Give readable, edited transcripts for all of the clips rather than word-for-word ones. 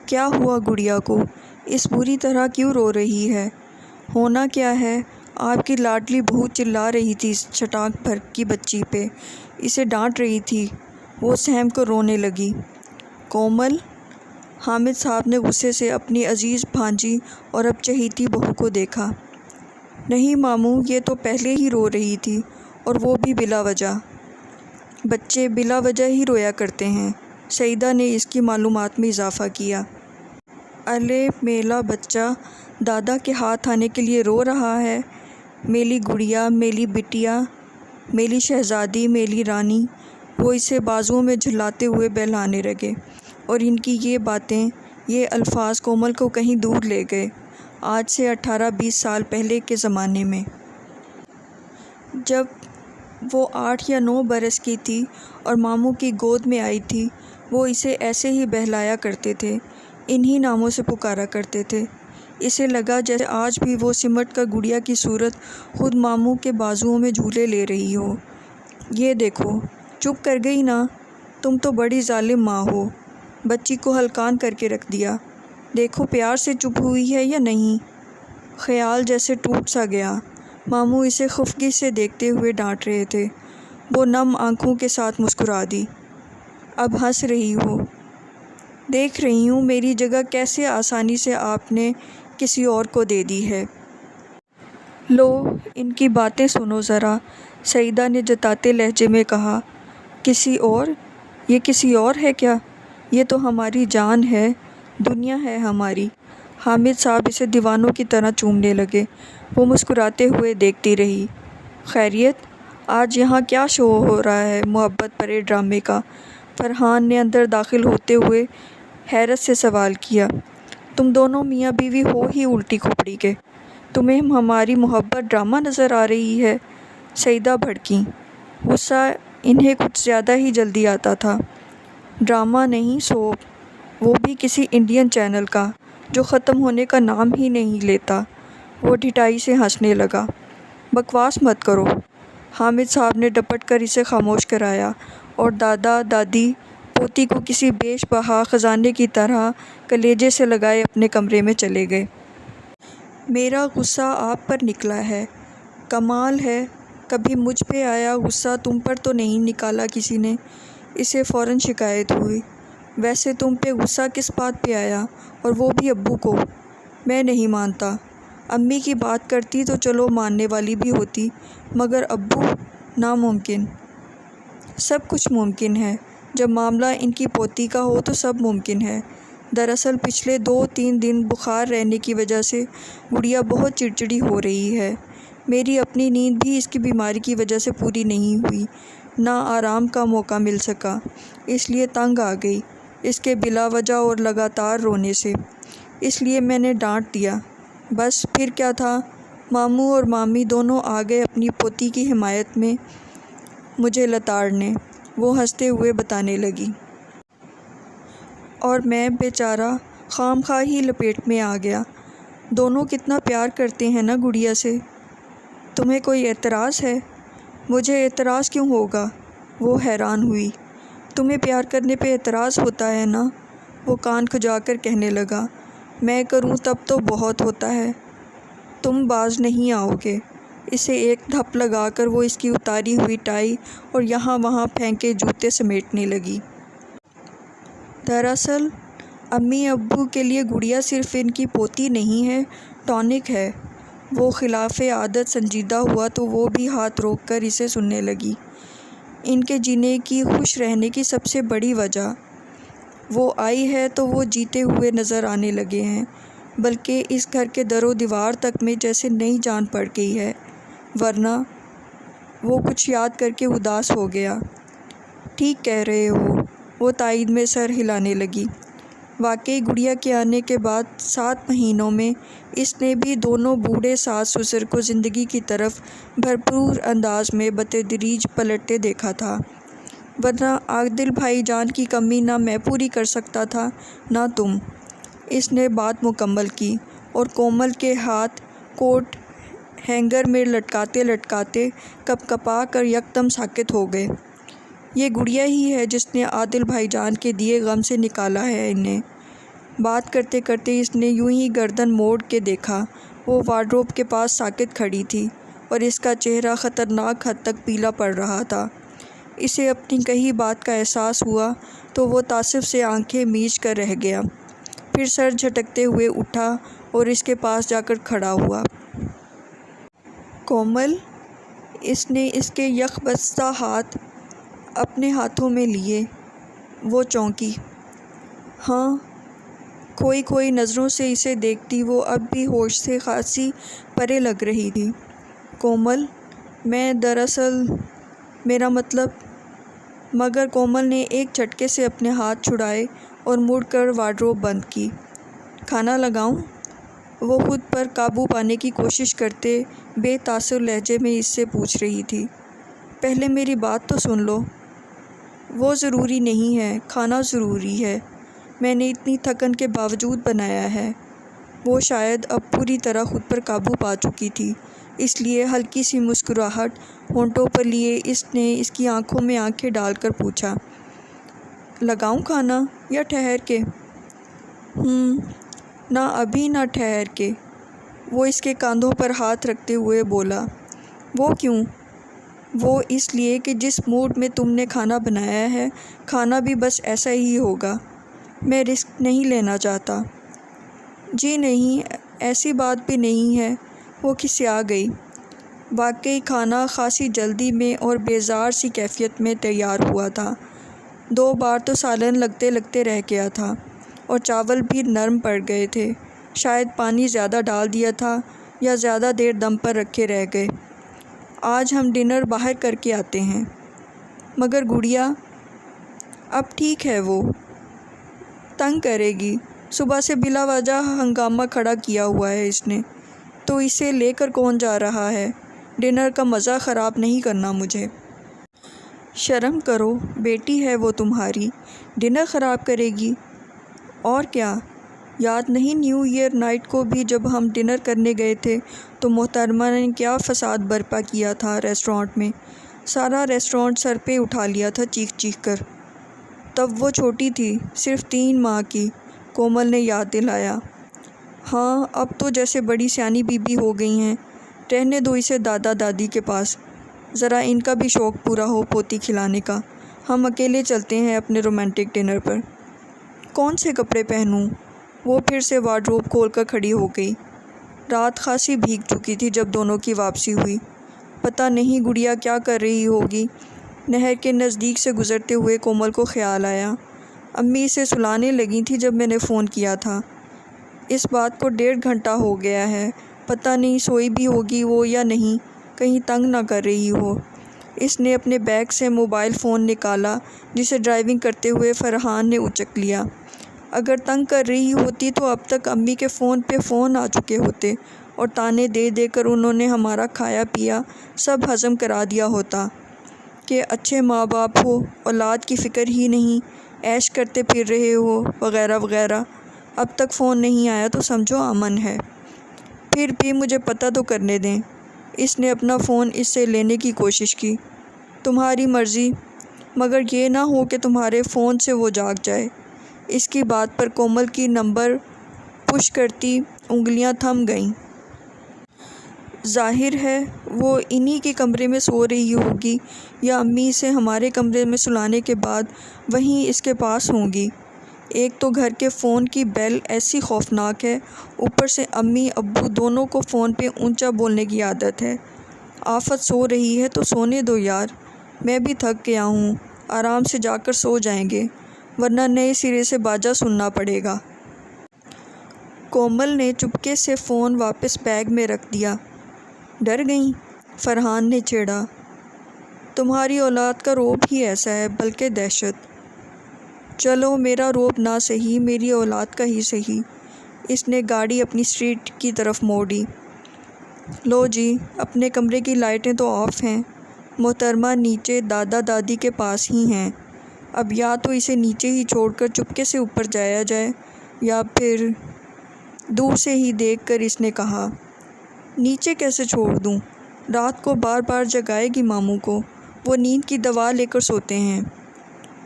کیا ہوا گڑیا کو؟ اس بری طرح کیوں رو رہی ہے؟ ہونا کیا ہے؟ آپ کی لاڈلی بہو چلا رہی تھی اس چٹاک بھر کی بچی پہ، اسے ڈانٹ رہی تھی۔ وہ سہم کر رونے لگی۔ کومل؟ حامد صاحب نے غصے سے اپنی عزیز بھانجی اور اب چہیتی بہو کو دیکھا۔ نہیں ماموں، یہ تو پہلے ہی رو رہی تھی، اور وہ بھی بلا وجہ۔ بچے بلا وجہ ہی رویا کرتے ہیں، سعیدہ نے اس کی معلومات میں اضافہ کیا۔ الے میلا بچہ دادا کے ہاتھ آنے کے لیے رو رہا ہے۔ میری گڑیا، میری بٹیا، میری شہزادی، میری رانی۔ وہ اسے بازوؤں میں جھلاتے ہوئے بہلانے لگے، اور ان کی یہ باتیں، یہ الفاظ کومل کو کہیں دور لے گئے، آج سے 18-20 سال پہلے کے زمانے میں، جب وہ 8 یا 9 برس کی تھی اور ماموں کی گود میں آئی تھی۔ وہ اسے ایسے ہی بہلایا کرتے تھے، انہی ناموں سے پکارا کرتے تھے۔ اسے لگا جیسے آج بھی وہ سمٹ کر گڑیا کی صورت خود ماموں کے بازوؤں میں جھولے لے رہی ہو۔ یہ دیکھو، چپ کر گئی نا؟ تم تو بڑی ظالم ماں ہو، بچی کو ہلکان کر کے رکھ دیا۔ دیکھو پیار سے چپ ہوئی ہے یا نہیں؟ خیال جیسے ٹوٹ سا گیا۔ ماموں اسے خفگی سے دیکھتے ہوئے ڈانٹ رہے تھے۔ وہ نم آنکھوں کے ساتھ مسکرا دی۔ اب ہنس رہی ہو؟ دیکھ رہی ہوں میری جگہ کیسے آسانی سے آپ نے کسی اور کو دے دی ہے۔ لو، ان کی باتیں سنو ذرا، سعیدہ نے جتاتے لہجے میں کہا۔ کسی اور؟ یہ کسی اور ہے کیا؟ یہ تو ہماری جان ہے، دنیا ہے ہماری۔ حامد صاحب اسے دیوانوں کی طرح چومنے لگے۔ وہ مسکراتے ہوئے دیکھتی رہی۔ خیریت؟ آج یہاں کیا شو ہو رہا ہے محبت بھرے ڈرامے کا؟ فرحان نے اندر داخل ہوتے ہوئے حیرت سے سوال کیا۔ تم دونوں میاں بیوی ہو ہی الٹی کھوپڑی کے، تمہیں ہماری محبت ڈرامہ نظر آ رہی ہے؟ سعیدہ بھڑکیں۔ غصہ انہیں کچھ زیادہ ہی جلدی آتا تھا۔ ڈرامہ نہیں، سوپ، وہ بھی کسی انڈین چینل کا، جو ختم ہونے کا نام ہی نہیں لیتا۔ وہ ڈھٹائی سے ہنسنے لگا۔ بکواس مت کرو، حامد صاحب نے ڈپٹ کر اسے خاموش کرایا، اور دادا دادی پوتی کو کسی بیش بہا خزانے کی طرح کلیجے سے لگائے اپنے کمرے میں چلے گئے۔ میرا غصہ آپ پر نکلا ہے، کمال ہے، کبھی مجھ پہ آیا غصہ تم پر تو نہیں نکالا کسی نے۔ اسے فوراً شکایت ہوئی۔ ویسے تم پہ غصہ کس بات پہ آیا، اور وہ بھی ابو کو؟ میں نہیں مانتا۔ امی کی بات کرتی تو چلو ماننے والی بھی ہوتی، مگر ابو؟ ناممکن۔ سب کچھ ممکن ہے، جب معاملہ ان کی پوتی کا ہو تو سب ممکن ہے۔ دراصل پچھلے 2-3 دن بخار رہنے کی وجہ سے گڑیا بہت چڑچڑی ہو رہی ہے۔ میری اپنی نیند بھی اس کی بیماری کی وجہ سے پوری نہیں ہوئی، نہ آرام کا موقع مل سکا، اس لیے تنگ آ گئی اس کے بلا وجہ اور لگاتار رونے سے۔ اس لیے میں نے ڈانٹ دیا۔ بس پھر کیا تھا، ماموں اور مامی دونوں آ گئے اپنی پوتی کی حمایت میں مجھے لتاڑنے، وہ ہنستے ہوئے بتانے لگی۔ اور میں بیچارہ خام خواہ ہی لپیٹ میں آ گیا۔ دونوں کتنا پیار کرتے ہیں نا گڑیا سے۔ تمہیں کوئی اعتراض ہے؟ مجھے اعتراض کیوں ہوگا؟ وہ حیران ہوئی۔ تمہیں پیار کرنے پہ اعتراض ہوتا ہے نا؟ وہ کان کھجا کر کہنے لگا۔ میں کروں تب تو بہت ہوتا ہے، تم باز نہیں آؤ گے۔ اسے ایک دھپ لگا کر وہ اس کی اتاری ہوئی ٹائی اور یہاں وہاں پھینکے جوتے سمیٹنے لگی۔ دراصل امی ابو کے لیے گڑیا صرف ان کی پوتی نہیں ہے، ٹانک ہے۔ وہ خلاف عادت سنجیدہ ہوا تو وہ بھی ہاتھ روک کر اسے سننے لگی۔ ان کے جینے کی، خوش رہنے کی سب سے بڑی وجہ وہ آئی ہے تو وہ جیتے ہوئے نظر آنے لگے ہیں، بلکہ اس گھر کے در و دیوار تک میں جیسے نئی جان پڑ گئی ہے، ورنہ… وہ کچھ یاد کر کے اداس ہو گیا۔ ٹھیک کہہ رہے ہو، وہ تائید میں سر ہلانے لگی۔ واقعی گڑیا کے آنے کے بعد 7 مہینوں میں اس نے بھی دونوں بوڑھے ساس سسر کو زندگی کی طرف بھرپور انداز میں بتدریج پلٹتے دیکھا تھا، ورنہ عادل بھائی جان کی کمی نہ میں پوری کر سکتا تھا نہ تم۔ اس نے بات مکمل کی، اور کومل کے ہاتھ کوٹ ہینگر میں لٹکاتے لٹکاتے کپ کپا کر یکدم ساکت ہو گئے۔ یہ گڑیا ہی ہے جس نے عادل بھائی جان کے دیے غم سے نکالا ہے انہیں۔ بات کرتے کرتے اس نے یوں ہی گردن موڑ کے دیکھا۔ وہ وارڈروب کے پاس ساکت کھڑی تھی اور اس کا چہرہ خطرناک حد تک پیلا پڑ رہا تھا۔ اسے اپنی کہی بات کا احساس ہوا تو وہ تعصب سے آنکھیں میچ کر رہ گیا، پھر سر جھٹکتے ہوئے اٹھا اور اس کے پاس جا کر کھڑا ہوا۔ کومل، اس نے اس کے یک بستہ ہاتھ اپنے ہاتھوں میں لیے۔ وہ چونکی۔ ہاں، کوئی نظروں سے اسے دیکھتی وہ اب بھی ہوش سے خاصی پرے لگ رہی تھی۔ کومل، میں دراصل میرا مطلب۔ مگر کومل نے ایک جھٹکے سے اپنے ہاتھ چھڑائے اور مڑ کر وارڈروب بند کی۔ کھانا لگاؤں؟ وہ خود پر قابو پانے کی کوشش کرتے بے تاثر لہجے میں اس سے پوچھ رہی تھی۔ پہلے میری بات تو سن لو۔ وہ ضروری نہیں ہے، کھانا ضروری ہے، میں نے اتنی تھکن کے باوجود بنایا ہے۔ وہ شاید اب پوری طرح خود پر قابو پا چکی تھی، اس لیے ہلکی سی مسکراہٹ ہونٹوں پر لیے اس نے اس کی آنکھوں میں آنکھیں ڈال کر پوچھا، لگاؤں کھانا یا ٹھہر کے؟ نہ ابھی نہ ٹھہر کے، وہ اس کے کاندھوں پر ہاتھ رکھتے ہوئے بولا۔ وہ کیوں؟ وہ اس لیے کہ جس موڈ میں تم نے کھانا بنایا ہے، کھانا بھی بس ایسا ہی ہوگا۔ میں رسک نہیں لینا چاہتا۔ جی نہیں، ایسی بات بھی نہیں ہے، وہ کھسیا گئی۔ واقعی کھانا خاصی جلدی میں اور بیزار سی کیفیت میں تیار ہوا تھا۔ 2 بار تو سالن لگتے لگتے رہ گیا تھا اور چاول بھی نرم پڑ گئے تھے، شاید پانی زیادہ ڈال دیا تھا یا زیادہ دیر دم پر رکھے رہ گئے۔ آج ہم ڈنر باہر کر کے آتے ہیں۔ مگر گڑیا؟ اب ٹھیک ہے، وہ تنگ کرے گی، صبح سے بلا وجہ ہنگامہ کھڑا کیا ہوا ہے اس نے، تو اسے لے کر کون جا رہا ہے؟ ڈنر کا مزہ خراب نہیں کرنا مجھے۔ شرم کرو، بیٹی ہے وہ تمہاری، ڈنر خراب کرے گی؟ اور کیا، یاد نہیں نیو ایئر نائٹ کو بھی جب ہم ڈنر کرنے گئے تھے تو محترمہ نے کیا فساد برپا کیا تھا ریسٹورانٹ میں، سارا ریسٹورانٹ سر پہ اٹھا لیا تھا چیخ چیخ کر۔ تب وہ چھوٹی تھی، صرف 3 ماہ کی، کومل نے یاد دلایا۔ ہاں، اب تو جیسے بڑی سیانی بی بی ہو گئی ہیں، رہنے دو اسے دادا دادی کے پاس، ذرا ان کا بھی شوق پورا ہو پوتی کھلانے کا۔ ہم اکیلے چلتے ہیں اپنے رومانٹک ڈنر پر۔ کون سے کپڑے پہنوں؟ وہ پھر سے وارڈروب کھول کر کھڑی ہو گئی۔ رات خاصی بھیگ چکی تھی جب دونوں کی واپسی ہوئی۔ پتہ نہیں گڑیا کیا کر رہی ہوگی۔ نہر کے نزدیک سے گزرتے ہوئے کومل کو خیال آیا، امی اسے سلانے لگی تھی جب میں نے فون کیا تھا۔ اس بات کو 1.5 گھنٹہ ہو گیا ہے، پتہ نہیں سوئی بھی ہوگی وہ یا نہیں، کہیں تنگ نہ کر رہی ہو۔ اس نے اپنے بیگ سے موبائل فون نکالا جسے ڈرائیونگ کرتے ہوئے فرحان نے اچک لیا۔ اگر تنگ کر رہی ہوتی تو اب تک امی کے فون پہ فون آ چکے ہوتے اور تانے دے دے کر انہوں نے ہمارا کھایا پیا سب ہضم کرا دیا ہوتا کہ اچھے ماں باپ ہو، اولاد کی فکر ہی نہیں، عیش کرتے پھر رہے ہو وغیرہ وغیرہ۔ اب تک فون نہیں آیا تو سمجھو امن ہے۔ پھر بھی مجھے پتہ تو کرنے دیں۔ اس نے اپنا فون اس سے لینے کی کوشش کی۔ تمہاری مرضی، مگر یہ نہ ہو کہ تمہارے فون سے وہ جاگ جائے۔ اس کی بات پر کومل کی نمبر پش کرتی انگلیاں تھم گئیں۔ ظاہر ہے وہ انہی کے کمرے میں سو رہی ہوگی یا امی اسے ہمارے کمرے میں سلانے کے بعد وہیں اس کے پاس ہوں گی۔ ایک تو گھر کے فون کی بیل ایسی خوفناک ہے، اوپر سے امی ابو دونوں کو فون پہ اونچا بولنے کی عادت ہے۔ آفت سو رہی ہے تو سونے دو یار، میں بھی تھک گیا ہوں، آرام سے جا کر سو جائیں گے، ورنہ نئے سرے سے باجا سننا پڑے گا۔ کومل نے چپکے سے فون واپس بیگ میں رکھ دیا۔ ڈر گئیں؟ فرحان نے چھیڑا۔ تمہاری اولاد کا روب ہی ایسا ہے، بلکہ دہشت۔ چلو میرا روب نہ صحیح، میری اولاد کا ہی صحیح۔ اس نے گاڑی اپنی اسٹریٹ کی طرف موڑی۔ لو جی، اپنے کمرے کی لائٹیں تو آف ہیں، محترمہ نیچے دادا دادی کے پاس ہی ہیں۔ اب یا تو اسے نیچے ہی چھوڑ کر چپکے سے اوپر جایا جائے یا پھر… دور سے ہی دیکھ کر اس نے کہا، نیچے کیسے چھوڑ دوں؟ رات کو بار بار جگائے گی ماموں کو، وہ نیند کی دوا لے کر سوتے ہیں۔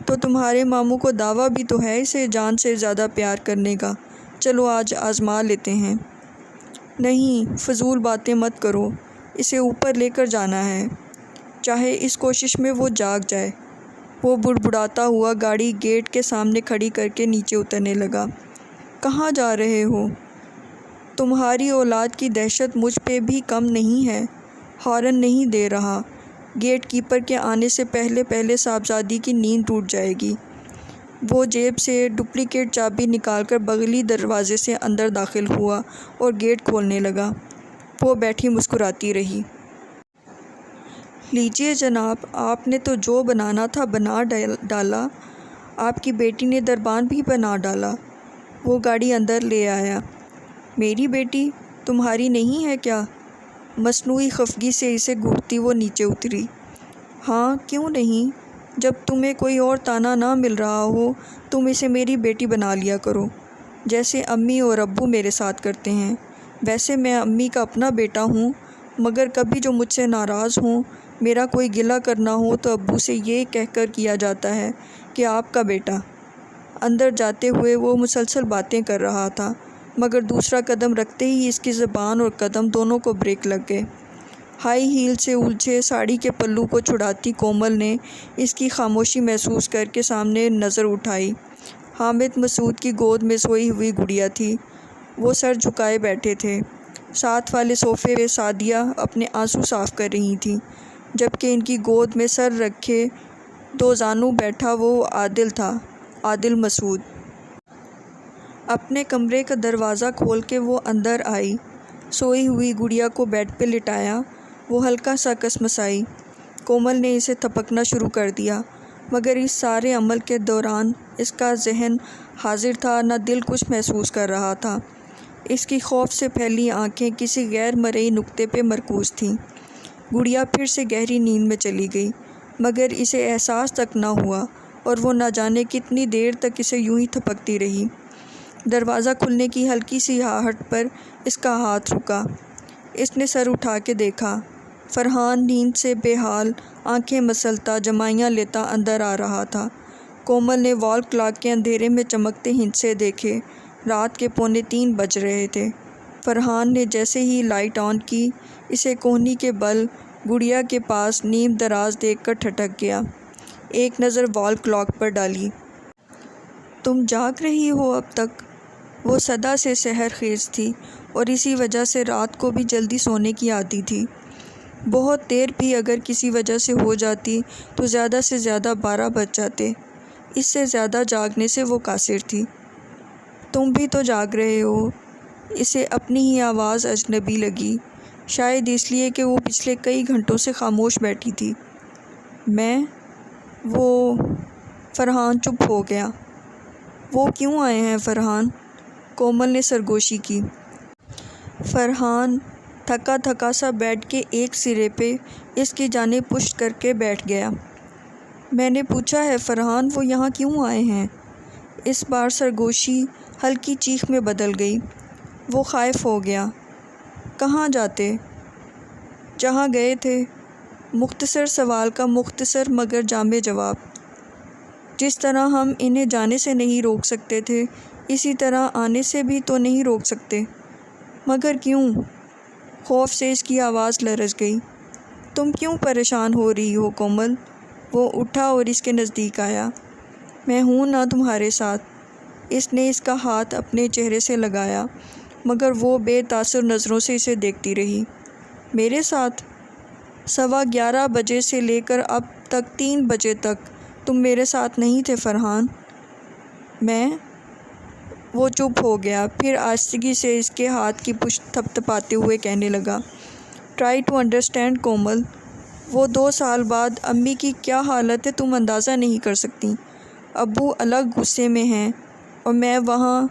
تو تمہارے ماموں کو دعویٰ بھی تو ہے اسے جان سے زیادہ پیار کرنے کا، چلو آج آزما لیتے ہیں۔ نہیں، فضول باتیں مت کرو، اسے اوپر لے کر جانا ہے، چاہے اس کوشش میں وہ جاگ جائے۔ وہ بڑبڑاتا ہوا گاڑی گیٹ کے سامنے کھڑی کر کے نیچے اترنے لگا۔ کہاں جا رہے ہو؟ تمہاری اولاد کی دہشت مجھ پہ بھی کم نہیں ہے۔ ہارن نہیں دے رہا، گیٹ کیپر کے آنے سے پہلے صاحبزادی کی نیند ٹوٹ جائے گی۔ وہ جیب سے ڈپلیکیٹ چابی نکال کر بغلی دروازے سے اندر داخل ہوا اور گیٹ کھولنے لگا۔ وہ بیٹھی مسکراتی رہی۔ لیجیے جناب، آپ نے تو جو بنانا تھا بنا ڈالا، آپ کی بیٹی نے دربان بھی بنا ڈالا۔ وہ گاڑی اندر لے آیا۔ میری بیٹی تمہاری نہیں ہے کیا؟ مصنوعی خفگی سے اسے گھورتی وہ نیچے اتری۔ ہاں، کیوں نہیں؟ جب تمہیں کوئی اور تانا نہ مل رہا ہو تم اسے میری بیٹی بنا لیا کرو، جیسے امی اور ابو میرے ساتھ کرتے ہیں۔ ویسے میں امی کا اپنا بیٹا ہوں، مگر کبھی جو مجھ سے ناراض ہوں، میرا کوئی گلہ کرنا ہو تو ابو سے یہ کہہ کر کیا جاتا ہے کہ آپ کا بیٹا۔ اندر جاتے ہوئے وہ مسلسل باتیں کر رہا تھا، مگر دوسرا قدم رکھتے ہی اس کی زبان اور قدم دونوں کو بریک لگ گئے۔ ہائی ہیل سے الجھے ساڑی کے پلو کو چھڑاتی کومل نے اس کی خاموشی محسوس کر کے سامنے نظر اٹھائی۔ حامد مسعود کی گود میں سوئی ہوئی گڑیا تھی، وہ سر جھکائے بیٹھے تھے۔ ساتھ والے صوفے پہ سعدیہ اپنے آنسو صاف کر رہی تھیں، جبکہ ان کی گود میں سر رکھے دو زانو بیٹھا وہ عادل تھا، عادل مسعود۔ اپنے کمرے کا دروازہ کھول کے وہ اندر آئی، سوئی ہوئی گڑیا کو بیڈ پہ لٹایا۔ وہ ہلکا سا کسمسائی۔ کومل نے اسے تھپکنا شروع کر دیا، مگر اس سارے عمل کے دوران اس کا ذہن حاضر تھا، نہ دل کچھ محسوس کر رہا تھا۔ اس کی خوف سے پھیلی آنکھیں کسی غیر مرئی نقطے پہ مرکوز تھیں۔ گڑیا پھر سے گہری نیند میں چلی گئی، مگر اسے احساس تک نہ ہوا، اور وہ نہ جانے کتنی دیر تک اسے یوں ہی تھپکتی رہی۔ دروازہ کھلنے کی ہلکی سی آہٹ پر اس کا ہاتھ رکا۔ اس نے سر اٹھا کے دیکھا۔ فرحان نیند سے بے حال، آنکھیں مسلتا، جمائیاں لیتا اندر آ رہا تھا۔ کومل نے وال کلاک کے اندھیرے میں چمکتے ہندسے دیکھے، رات کے 2:45 بج رہے تھے۔ فرحان نے جیسے ہی لائٹ آن کی، اسے کوہنی کے بل گڑیا کے پاس نیم دراز دیکھ کر ٹھٹک گیا۔ ایک نظر وال کلاک پر ڈالی۔ تم جاگ رہی ہو اب تک؟ وہ صدا سے سحر خیز تھی اور اسی وجہ سے رات کو بھی جلدی سونے کی عادی تھی۔ بہت دیر بھی اگر کسی وجہ سے ہو جاتی تو زیادہ سے زیادہ 12 بج جاتے، اس سے زیادہ جاگنے سے وہ قاصر تھی۔ تم بھی تو جاگ رہے ہو؟ اسے اپنی ہی آواز اجنبی لگی، شاید اس لیے کہ وہ پچھلے کئی گھنٹوں سے خاموش بیٹھی تھی۔ میں؟ وہ فرحان چپ ہو گیا۔ وہ کیوں آئے ہیں فرحان؟ کومل نے سرگوشی کی۔ فرحان تھکا تھکا سا بیڈ کے ایک سرے پہ اس کی جانب پشت کر کے بیٹھ گیا۔ میں نے پوچھا ہے فرحان وہ یہاں کیوں آئے ہیں؟ اس بار سرگوشی ہلکی چیخ میں بدل گئی۔ وہ خائف ہو گیا۔ کہاں جاتے؟ جہاں گئے تھے۔ مختصر سوال کا مختصر مگر جامع جواب۔ جس طرح ہم انہیں جانے سے نہیں روک سکتے تھے، اسی طرح آنے سے بھی تو نہیں روک سکتے۔ مگر کیوں؟ خوف سے اس کی آواز لرز گئی۔ تم کیوں پریشان ہو رہی ہو کومل؟ وہ اٹھا اور اس کے نزدیک آیا۔ میں ہوں نا تمہارے ساتھ۔ اس نے اس کا ہاتھ اپنے چہرے سے لگایا، مگر وہ بے تاثر نظروں سے اسے دیکھتی رہی۔ میرے ساتھ؟ 11:15 بجے سے لے کر اب تک 3 بجے تک تم میرے ساتھ نہیں تھے فرحان۔ میں؟ وہ چپ ہو گیا، پھر آہستگی سے اس کے ہاتھ کی پشت تھپتھپاتے ہوئے کہنے لگا، ٹرائی ٹو انڈرسٹینڈ کومل، وہ 2 سال بعد امی کی کیا حالت ہے تم اندازہ نہیں کر سکتی۔ ابو الگ غصے میں ہیں اور میں وہاں۔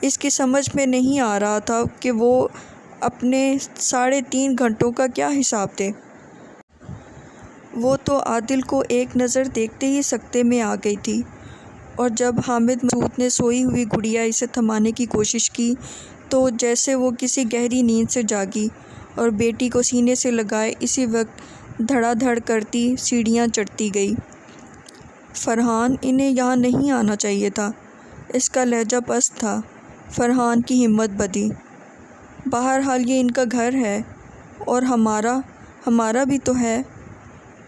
اس کی سمجھ میں نہیں آ رہا تھا کہ وہ اپنے 3.5 گھنٹوں کا کیا حساب دے۔ وہ تو عادل کو ایک نظر دیکھتے ہی سکتے میں آ گئی تھی، اور جب حامد مسعود نے سوئی ہوئی گڑیا اسے تھمانے کی کوشش کی تو جیسے وہ کسی گہری نیند سے جاگی اور بیٹی کو سینے سے لگائے اسی وقت دھڑا دھڑ کرتی سیڑھیاں چڑھتی گئی۔ فرحان، انہیں یہاں نہیں آنا چاہیے تھا۔ اس کا لہجہ پست تھا۔ فرحان کی ہمت بدی۔ بہرحال یہ ان کا گھر ہے اور ہمارا بھی تو ہے۔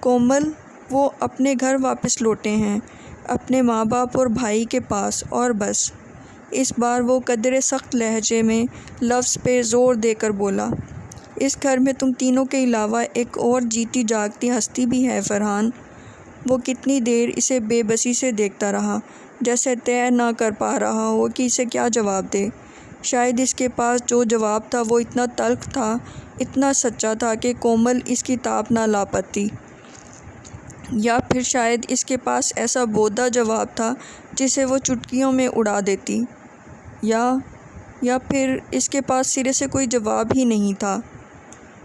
کومل، وہ اپنے گھر واپس لوٹے ہیں، اپنے ماں باپ اور بھائی کے پاس، اور بس۔ اس بار وہ قدرے سخت لہجے میں لفظ پہ زور دے کر بولا، اس گھر میں تم تینوں کے علاوہ ایک اور جیتی جاگتی ہستی بھی ہے فرحان۔ وہ کتنی دیر اسے بے بسی سے دیکھتا رہا، جیسے طے نہ کر پا رہا ہو کہ اسے کیا جواب دے۔ شاید اس کے پاس جو جواب تھا وہ اتنا تلخ تھا، اتنا سچا تھا کہ کومل اس کی تاب نہ لا پاتی، یا پھر شاید اس کے پاس ایسا بودھا جواب تھا جسے وہ چٹکیوں میں اڑا دیتی، یا پھر اس کے پاس سرے سے کوئی جواب ہی نہیں تھا۔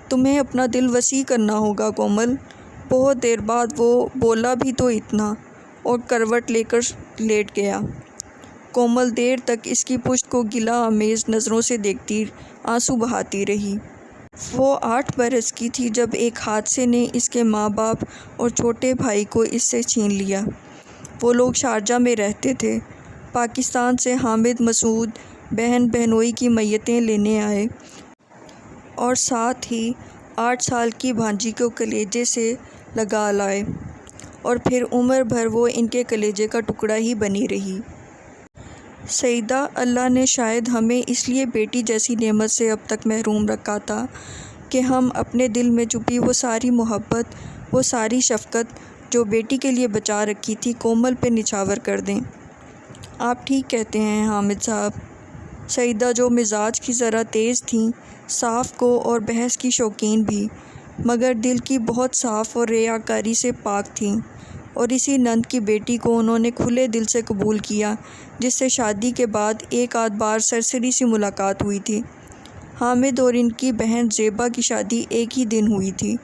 تمہیں اپنا دل وسیع کرنا ہوگا کومل۔ بہت دیر بعد وہ بولا بھی تو اتنا، اور کروٹ لے کر لیٹ گیا۔ کومل دیر تک اس کی پشت کو گلہ آمیز نظروں سے دیکھتی، آنسو بہاتی رہی۔ وہ 8 برس کی تھی جب ایک حادثے نے اس کے ماں باپ اور چھوٹے بھائی کو اس سے چھین لیا۔ وہ لوگ شارجہ میں رہتے تھے۔ پاکستان سے حامد مسعود بہن بہنوئی کی میتیں لینے آئے، اور ساتھ ہی 8 سال کی بھانجی کو کلیجے سے لگا لائے، اور پھر عمر بھر وہ ان کے کلیجے کا ٹکڑا ہی بنی رہی۔ سیدہ، اللہ نے شاید ہمیں اس لیے بیٹی جیسی نعمت سے اب تک محروم رکھا تھا کہ ہم اپنے دل میں چھپی وہ ساری محبت، وہ ساری شفقت جو بیٹی کے لیے بچا رکھی تھی، کومل پہ نچھاور کر دیں۔ آپ ٹھیک کہتے ہیں حامد صاحب۔ سیدہ، جو مزاج کی ذرا تیز تھیں، صاف کو اور بحث کی شوقین بھی، مگر دل کی بہت صاف اور ریاکاری سے پاک تھیں، اور اسی نند کی بیٹی کو انہوں نے کھلے دل سے قبول کیا، جس سے شادی کے بعد ایک آدھ بار سرسری سی ملاقات ہوئی تھی۔ حامد اور ان کی بہن زیبا کی شادی ایک ہی دن ہوئی تھی۔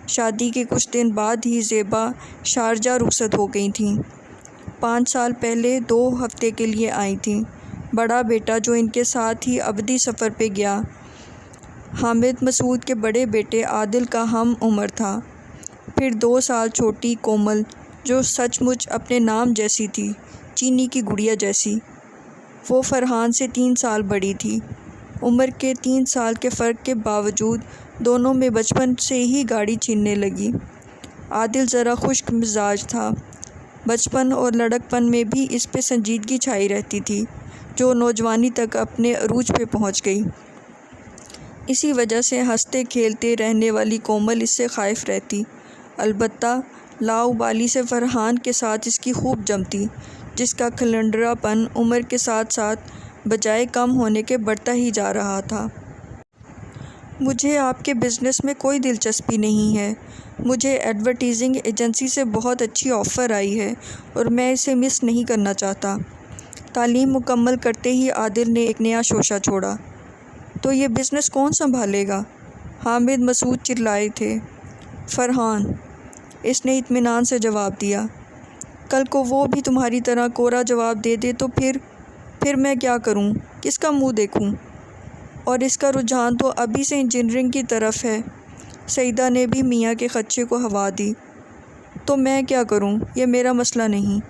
شادی کے کچھ دن بعد ہی زیبا شارجہ رخصت ہو گئی تھیں۔ 5 سال پہلے 2 ہفتے کے لیے آئی تھیں۔ بڑا بیٹا جو ان کے ساتھ ہی ابدی سفر پہ گیا، حامد مسعود کے بڑے بیٹے عادل کا ہم عمر تھا۔ پھر 2 سال چھوٹی کومل، جو سچ مچ اپنے نام جیسی تھی، چینی کی گڑیا جیسی۔ وہ فرحان سے 3 سال بڑی تھی۔ عمر کے 3 سال کے فرق کے باوجود دونوں میں بچپن سے ہی گاڑی چھیننے لگی۔ عادل ذرا خشک مزاج تھا۔ بچپن اور لڑکپن میں بھی اس پہ سنجیدگی چھائی رہتی تھی، جو نوجوانی تک اپنے عروج پہ پہنچ گئی۔ اسی وجہ سے ہنستے کھیلتے رہنے والی کومل اس سے خائف رہتی۔ البتہ لاؤبالی سے فرحان کے ساتھ اس کی خوب جمتی، جس کا کھلنڈرا پن عمر کے ساتھ ساتھ بجائے کم ہونے کے بڑھتا ہی جا رہا تھا۔ مجھے آپ کے بزنس میں کوئی دلچسپی نہیں ہے۔ مجھے ایڈورٹائزنگ ایجنسی سے بہت اچھی آفر آئی ہے اور میں اسے مس نہیں کرنا چاہتا۔ تعلیم مکمل کرتے ہی عادل نے ایک نیا شوشہ چھوڑا۔ تو یہ بزنس کون سنبھالے گا؟ حامد مسعود چلائے تھے۔ فرحان، اس نے اطمینان سے جواب دیا۔ کل کو وہ بھی تمہاری طرح کورا جواب دے دے تو پھر میں کیا کروں؟ کس کا منہ دیکھوں؟ اور اس کا رجحان تو ابھی سے انجینئرنگ کی طرف ہے۔ سیدہ نے بھی میاں کے خدشے کو ہوا دی۔ تو میں کیا کروں؟ یہ میرا مسئلہ نہیں۔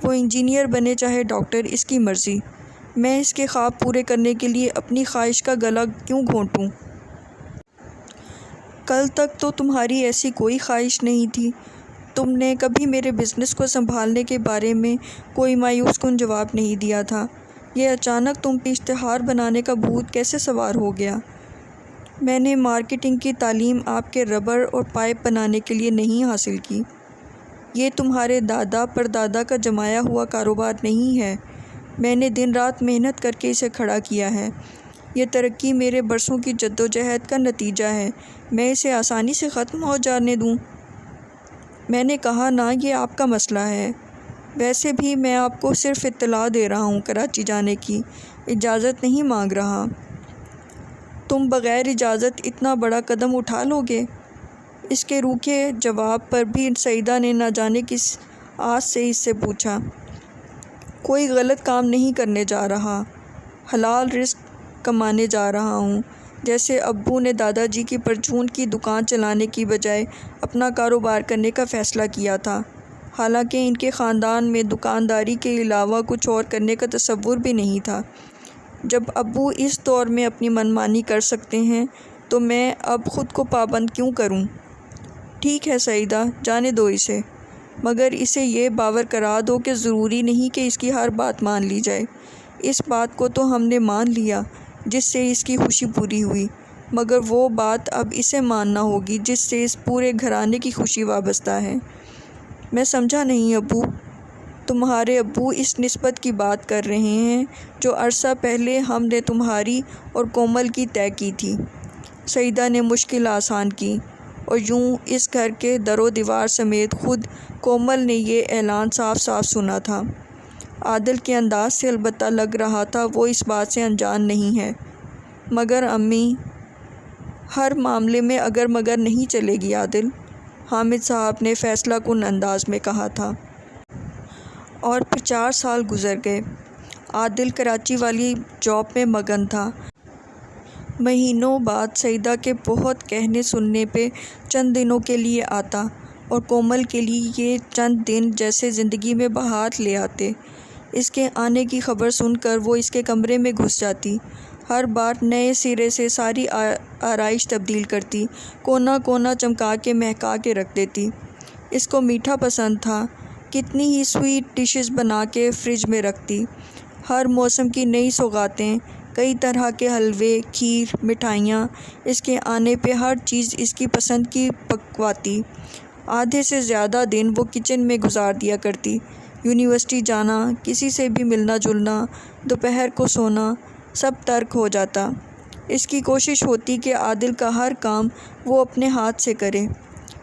وہ انجینئر بنے چاہے ڈاکٹر، اس کی مرضی۔ میں اس کے خواب پورے کرنے کے لیے اپنی خواہش کا گلا کیوں گھونٹوں؟ کل تک تو تمہاری ایسی کوئی خواہش نہیں تھی۔ تم نے کبھی میرے بزنس کو سنبھالنے کے بارے میں کوئی مایوس کن جواب نہیں دیا تھا۔ یہ اچانک تم پہ اشتہار بنانے کا بھوت کیسے سوار ہو گیا؟ میں نے مارکیٹنگ کی تعلیم آپ کے ربڑ اور پائپ بنانے کے لیے نہیں حاصل کی۔ یہ تمہارے دادا پردادا کا جمایا ہوا کاروبار نہیں ہے۔ میں نے دن رات محنت کر کے اسے کھڑا کیا ہے۔ یہ ترقی میرے برسوں کی جدوجہد کا نتیجہ ہے۔ میں اسے آسانی سے ختم ہو جانے دوں؟ میں نے کہا نا، یہ آپ کا مسئلہ ہے۔ ویسے بھی میں آپ کو صرف اطلاع دے رہا ہوں، کراچی جانے کی اجازت نہیں مانگ رہا۔ تم بغیر اجازت اتنا بڑا قدم اٹھا لو گے؟ اس کے روکھے جواب پر بھی سیدہ نے نہ جانے کس آس سے اس سے پوچھا۔ کوئی غلط کام نہیں کرنے جا رہا، حلال رزق کمانے جا رہا ہوں۔ جیسے ابو نے دادا جی کی پرچون کی دکان چلانے کی بجائے اپنا کاروبار کرنے کا فیصلہ کیا تھا۔ حالانکہ ان کے خاندان میں دکانداری کے علاوہ کچھ اور کرنے کا تصور بھی نہیں تھا۔ جب ابو اس دور میں اپنی منمانی کر سکتے ہیں تو میں اب خود کو پابند کیوں کروں؟ ٹھیک ہے سعیدہ، جانے دو اسے، مگر اسے یہ باور کرا دو کہ ضروری نہیں کہ اس کی ہر بات مان لی جائے۔ اس بات کو تو ہم نے مان لیا جس سے اس کی خوشی پوری ہوئی، مگر وہ بات اب اسے ماننا ہوگی جس سے اس پورے گھرانے کی خوشی وابستہ ہے۔ میں سمجھا نہیں ابو۔ تمہارے ابو اس نسبت کی بات کر رہے ہیں جو عرصہ پہلے ہم نے تمہاری اور کومل کی طے کی تھی۔ سعیدہ نے مشکل آسان کی، اور یوں اس گھر کے در و دیوار سمیت خود کومل نے یہ اعلان صاف صاف سنا تھا۔ عادل کے انداز سے البتہ لگ رہا تھا وہ اس بات سے انجان نہیں ہے۔ مگر امی، ہر معاملے میں اگر مگر نہیں چلے گی عادل، حامد صاحب نے فیصلہ کن انداز میں کہا تھا۔ اور پھر 4 سال گزر گئے۔ عادل کراچی والی جاب میں مگن تھا۔ مہینوں بعد سعیدہ کے بہت کہنے سننے پہ چند دنوں کے لیے آتا، اور کومل کے لیے یہ چند دن جیسے زندگی میں بہار لے آتے۔ اس کے آنے کی خبر سن کر وہ اس کے کمرے میں گھس جاتی، ہر بار نئے سرے سے ساری آرائش تبدیل کرتی، کونا کونا چمکا کے مہکا کے رکھ دیتی۔ اس کو میٹھا پسند تھا، کتنی ہی سویٹ ڈشز بنا کے فریج میں رکھتی، ہر موسم کی نئی سوغاتیں، کئی طرح کے حلوے، کھیر، مٹھائیاں، اس کے آنے پہ ہر چیز اس کی پسند کی پکواتی۔ آدھے سے زیادہ دن وہ کچن میں گزار دیا کرتی۔ یونیورسٹی جانا، کسی سے بھی ملنا جلنا، دوپہر کو سونا، سب ترک ہو جاتا۔ اس کی کوشش ہوتی کہ عادل کا ہر کام وہ اپنے ہاتھ سے کرے،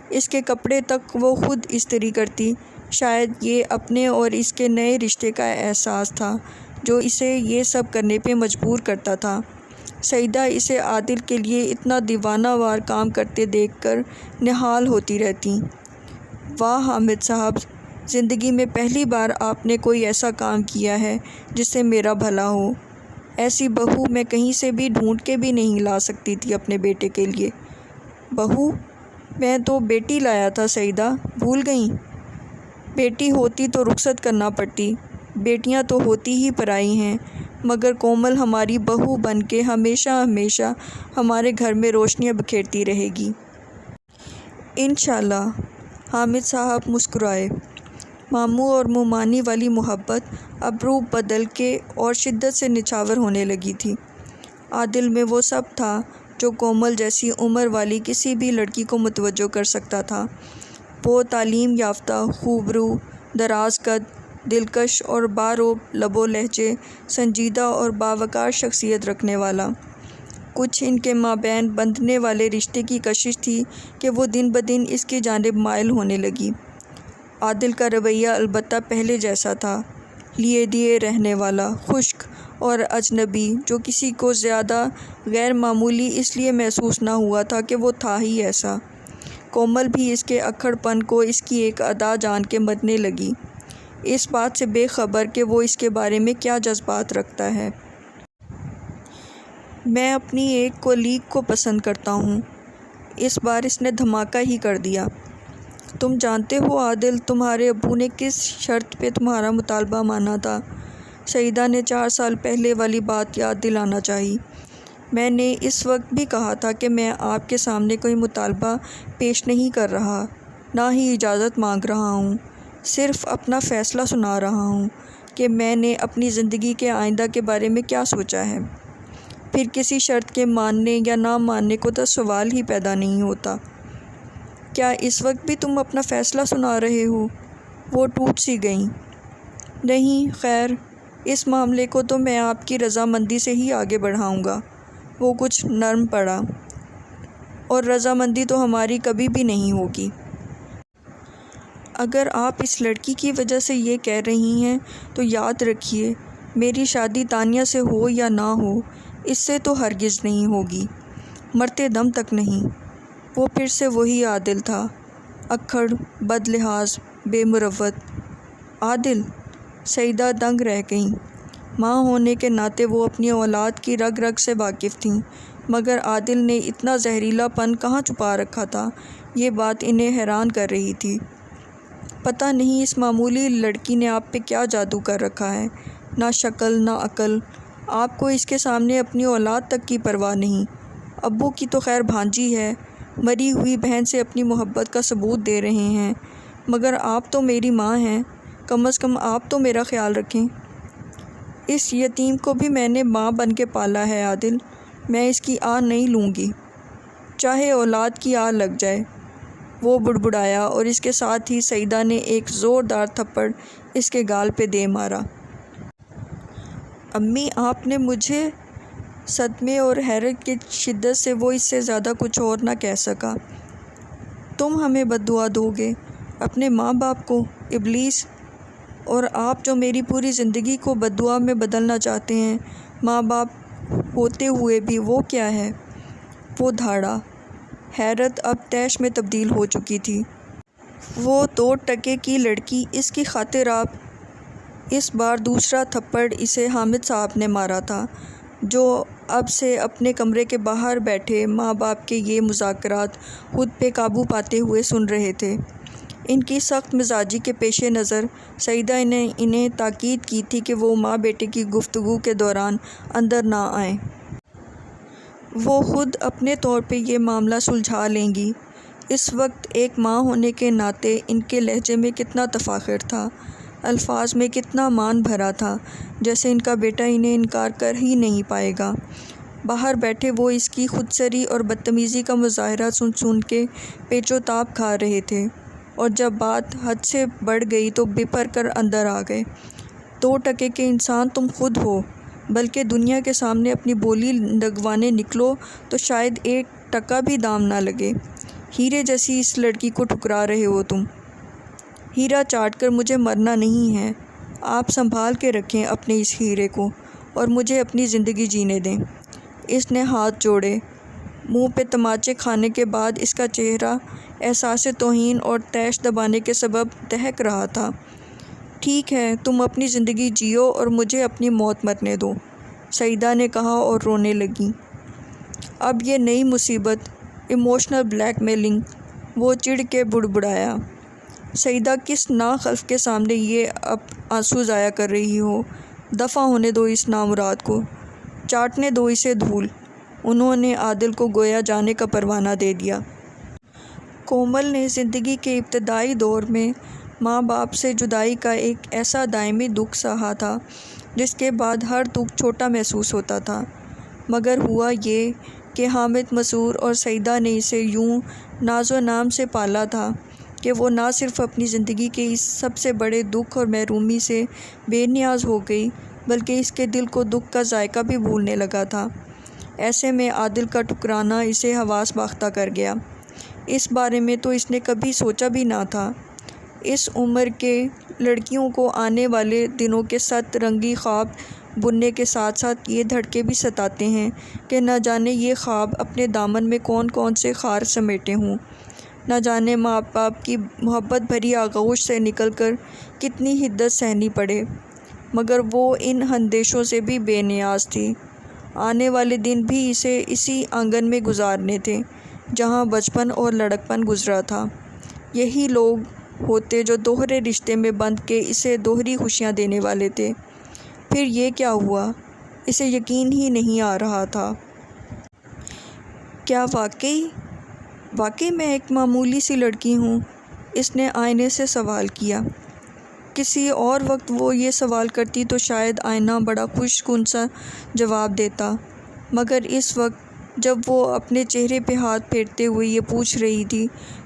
اس کے کپڑے تک وہ خود استری کرتی۔ شاید یہ اپنے اور اس کے نئے رشتے کا احساس تھا جو اسے یہ سب کرنے پہ مجبور کرتا تھا۔ سعیدہ اسے عادل کے لیے اتنا دیوانہ وار کام کرتے دیکھ کر نہال ہوتی رہتی۔ واہ حامد صاحب، زندگی میں پہلی بار آپ نے کوئی ایسا کام کیا ہے جس سے میرا بھلا ہو۔ ایسی بہو میں کہیں سے بھی ڈھونڈ کے بھی نہیں لا سکتی تھی اپنے بیٹے کے لیے۔ بہو؟ میں تو بیٹی لایا تھا سعیدہ، بھول گئیں؟ بیٹی ہوتی تو رخصت کرنا پڑتی، بیٹیاں تو ہوتی ہی پرائی ہیں، مگر کومل ہماری بہو بن کے ہمیشہ ہمیشہ ہمارے گھر میں روشنیاں بکھیرتی رہے گی۔ انشاءاللہ۔ حامد صاحب مسکرائے۔ ماموں اور مومانی والی محبت اب روپ بدل کے اور شدت سے نچھاور ہونے لگی تھی۔ عادل میں وہ سب تھا جو کومل جیسی عمر والی کسی بھی لڑکی کو متوجہ کر سکتا تھا۔ وہ تعلیم یافتہ، خوبرو، دراز قد، دلکش اور باروب لب و لہجے، سنجیدہ اور باوقار شخصیت رکھنے والا۔ کچھ ان کے مابین بندھنے والے رشتے کی کشش تھی کہ وہ دن بدن اس کی جانب مائل ہونے لگی۔ عادل کا رویہ البتہ پہلے جیسا تھا، لیے دیے رہنے والا، خشک اور اجنبی، جو کسی کو زیادہ غیر معمولی اس لیے محسوس نہ ہوا تھا کہ وہ تھا ہی ایسا۔ کومل بھی اس کے اکھڑ پن کو اس کی ایک ادا جان کے مرنے لگی، اس بات سے بے خبر کہ وہ اس کے بارے میں کیا جذبات رکھتا ہے۔ میں اپنی ایک کولیگ کو پسند کرتا ہوں، اس بار اس نے دھماکہ ہی کر دیا۔ تم جانتے ہو عادل، تمہارے ابو نے کس شرط پہ تمہارا مطالبہ مانا تھا؟ سعیدہ نے 4 سال پہلے والی بات یاد دلانا چاہی۔ میں نے اس وقت بھی کہا تھا کہ میں آپ کے سامنے کوئی مطالبہ پیش نہیں کر رہا، نہ ہی اجازت مانگ رہا ہوں، صرف اپنا فیصلہ سنا رہا ہوں کہ میں نے اپنی زندگی کے آئندہ کے بارے میں کیا سوچا ہے۔ پھر کسی شرط کے ماننے یا نہ ماننے کو تو سوال ہی پیدا نہیں ہوتا۔ کیا اس وقت بھی تم اپنا فیصلہ سنا رہے ہو؟ وہ ٹوٹ سی گئیں۔ نہیں خیر، اس معاملے کو تو میں آپ کی رضامندی سے ہی آگے بڑھاؤں گا۔ وہ کچھ نرم پڑا۔ اور رضامندی تو ہماری کبھی بھی نہیں ہوگی۔ اگر آپ اس لڑکی کی وجہ سے یہ کہہ رہی ہیں تو یاد رکھیے، میری شادی تانیہ سے ہو یا نہ ہو، اس سے تو ہرگز نہیں ہوگی، مرتے دم تک نہیں۔ وہ پھر سے وہی عادل تھا، اکھڑ، بد لحاظ، بے مروت۔ عادل؟ سعیدہ دنگ رہ گئیں۔ ماں ہونے کے ناطے وہ اپنی اولاد کی رگ رگ سے واقف تھیں، مگر عادل نے اتنا زہریلا پن کہاں چھپا رکھا تھا، یہ بات انہیں حیران کر رہی تھی۔ پتہ نہیں اس معمولی لڑکی نے آپ پہ کیا جادو کر رکھا ہے، نہ شکل نہ عقل، آپ کو اس کے سامنے اپنی اولاد تک کی پرواہ نہیں۔ ابو کی تو خیر بھانجی ہے، مری ہوئی بہن سے اپنی محبت کا ثبوت دے رہے ہیں، مگر آپ تو میری ماں ہیں، کم از کم آپ تو میرا خیال رکھیں۔ اس یتیم کو بھی میں نے ماں بن کے پالا ہے عادل، میں اس کی آہ نہیں لوں گی، چاہے اولاد کی آہ لگ جائے۔ وہ بڑبڑایا اور اس کے ساتھ ہی سعیدہ نے ایک زوردار تھپڑ اس کے گال پہ دے مارا۔ امی آپ نے مجھے؟ صدمے اور حیرت کی شدت سے وہ اس سے زیادہ کچھ اور نہ کہہ سکا۔ تم ہمیں بد دعا دو گے، اپنے ماں باپ کو؟ ابلیس! اور آپ جو میری پوری زندگی کو بد دعا میں بدلنا چاہتے ہیں، ماں باپ ہوتے ہوئے بھی، وہ کیا ہے؟ وہ دھاڑا۔ حیرت اب طیش میں تبدیل ہو چکی تھی۔ وہ 2 ٹکے کی لڑکی، اس کی خاطر آپ؟ اس بار دوسرا تھپڑ اسے حامد صاحب نے مارا تھا، جو اب سے اپنے کمرے کے باہر بیٹھے ماں باپ کے یہ مذاکرات خود پہ قابو پاتے ہوئے سن رہے تھے۔ ان کی سخت مزاجی کے پیش نظر سعیدہ نے انہیں تاکید کی تھی کہ وہ ماں بیٹے کی گفتگو کے دوران اندر نہ آئیں۔ وہ خود اپنے طور پہ یہ معاملہ سلجھا لیں گی۔ اس وقت ایک ماں ہونے کے ناطے ان کے لہجے میں کتنا تفاخر تھا، الفاظ میں کتنا مان بھرا تھا، جیسے ان کا بیٹا انہیں انکار کر ہی نہیں پائے گا۔ باہر بیٹھے وہ اس کی خودسری اور بدتمیزی کا مظاہرہ سن سن کے پیچ و تاب کھا رہے تھے، اور جب بات حد سے بڑھ گئی تو بپھر کر اندر آ گئے۔ 2 ٹکے کے انسان تم خود ہو، بلکہ دنیا کے سامنے اپنی بولی لگوانے نکلو تو شاید 1 ٹکا بھی دام نہ لگے۔ ہیرے جیسی اس لڑکی کو ٹھکرا رہے ہو تم۔ ہیرا چاٹ کر مجھے مرنا نہیں ہے، آپ سنبھال کے رکھیں اپنے اس ہیرے کو اور مجھے اپنی زندگی جینے دیں۔ اس نے ہاتھ جوڑے۔ منہ پہ تماچے کھانے کے بعد اس کا چہرہ احساس توہین اور طیش دبانے کے سبب دہک رہا تھا۔ ٹھیک ہے، تم اپنی زندگی جیو اور مجھے اپنی موت مرنے دو، سعیدہ نے کہا اور رونے لگیں۔ اب یہ نئی مصیبت، ایموشنل بلیک میلنگ، وہ چڑھ کے بڑبڑایا۔ سعیدہ کس ناخلف کے سامنے یہ اب آنسو ضائع کر رہی ہو؟ دفع ہونے دو اس نامراد کو، چاٹنے دو اسے دھول۔ انہوں نے عادل کو گویا جانے کا پروانہ دے دیا۔ کومل نے زندگی کے ابتدائی دور میں ماں باپ سے جدائی کا ایک ایسا دائمی دکھ سہا تھا جس کے بعد ہر دکھ چھوٹا محسوس ہوتا تھا، مگر ہوا یہ کہ حامد مسرور اور سعیدہ نے اسے یوں ناز و نام سے پالا تھا کہ وہ نہ صرف اپنی زندگی کے اس سب سے بڑے دکھ اور محرومی سے بے نیاز ہو گئی، بلکہ اس کے دل کو دکھ کا ذائقہ بھی بھولنے لگا تھا۔ ایسے میں عادل کا ٹکرانا اسے حواس باختہ کر گیا۔ اس بارے میں تو اس نے کبھی سوچا بھی نہ تھا۔ اس عمر کے لڑکیوں کو آنے والے دنوں کے 7 رنگی خواب بننے کے ساتھ ساتھ یہ دھڑکے بھی ستاتے ہیں کہ نہ جانے یہ خواب اپنے دامن میں کون کون سے خار سمیٹے ہوں، نہ جانے ماں باپ کی محبت بھری آغوش سے نکل کر کتنی حدت سہنی پڑے، مگر وہ ان اندیشوں سے بھی بے نیاز تھی۔ آنے والے دن بھی اسے اسی آنگن میں گزارنے تھے جہاں بچپن اور لڑکپن گزرا تھا۔ یہی لوگ ہوتے جو دوہرے رشتے میں بندھ کے اسے دوہری خوشیاں دینے والے تھے۔ پھر یہ کیا ہوا؟ اسے یقین ہی نہیں آ رہا تھا۔ کیا واقعی میں ایک معمولی سی لڑکی ہوں؟ اس نے آئینے سے سوال کیا۔ کسی اور وقت وہ یہ سوال کرتی تو شاید آئینہ بڑا خوش کن سا جواب دیتا، مگر اس وقت جب وہ اپنے چہرے پہ ہاتھ پھیرتے ہوئے یہ پوچھ رہی تھی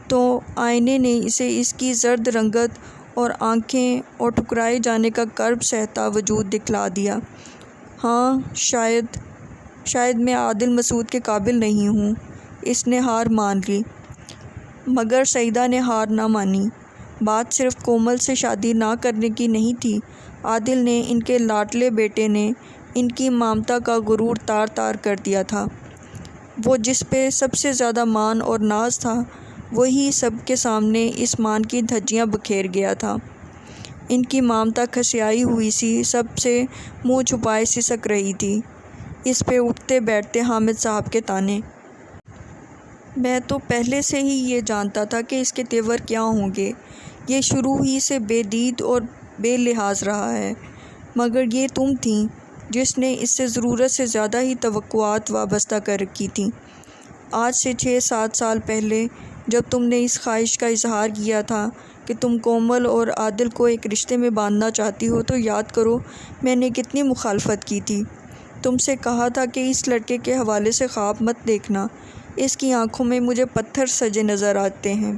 تو آئینے نے اسے اس کی زرد رنگت اور آنکھیں اور ٹھکرائے جانے کا کرب سہتا وجود دکھلا دیا۔ ہاں، شاید میں عادل مسعود کے قابل نہیں ہوں۔ اس نے ہار مان لی، مگر سعیدہ نے ہار نہ مانی۔ بات صرف کومل سے شادی نہ کرنے کی نہیں تھی، عادل نے، ان کے لاڈلے بیٹے نے، ان کی ممتا کا غرور تار تار کر دیا تھا۔ وہ جس پہ سب سے زیادہ مان اور ناز تھا، وہی سب کے سامنے اس مان کی دھجیاں بکھیر گیا تھا۔ ان کی ممتا کھسیائی ہوئی سی سب سے منہ چھپائے سسک رہی تھی۔ اس پہ اٹھتے بیٹھتے حامد صاحب کے طعنے۔ میں تو پہلے سے ہی یہ جانتا تھا کہ اس کے تیور کیا ہوں گے، یہ شروع ہی سے بے دید اور بے لحاظ رہا ہے، مگر یہ تم تھیں جس نے اس سے ضرورت سے زیادہ ہی توقعات وابستہ کر رکھی تھیں۔ آج سے 6-7 سال پہلے جب تم نے اس خواہش کا اظہار کیا تھا کہ تم کومل اور عادل کو ایک رشتے میں باندھنا چاہتی ہو، تو یاد کرو میں نے کتنی مخالفت کی تھی۔ تم سے کہا تھا کہ اس لڑکے کے حوالے سے خواب مت دیکھنا، اس کی آنکھوں میں مجھے پتھر سجے نظر آتے ہیں۔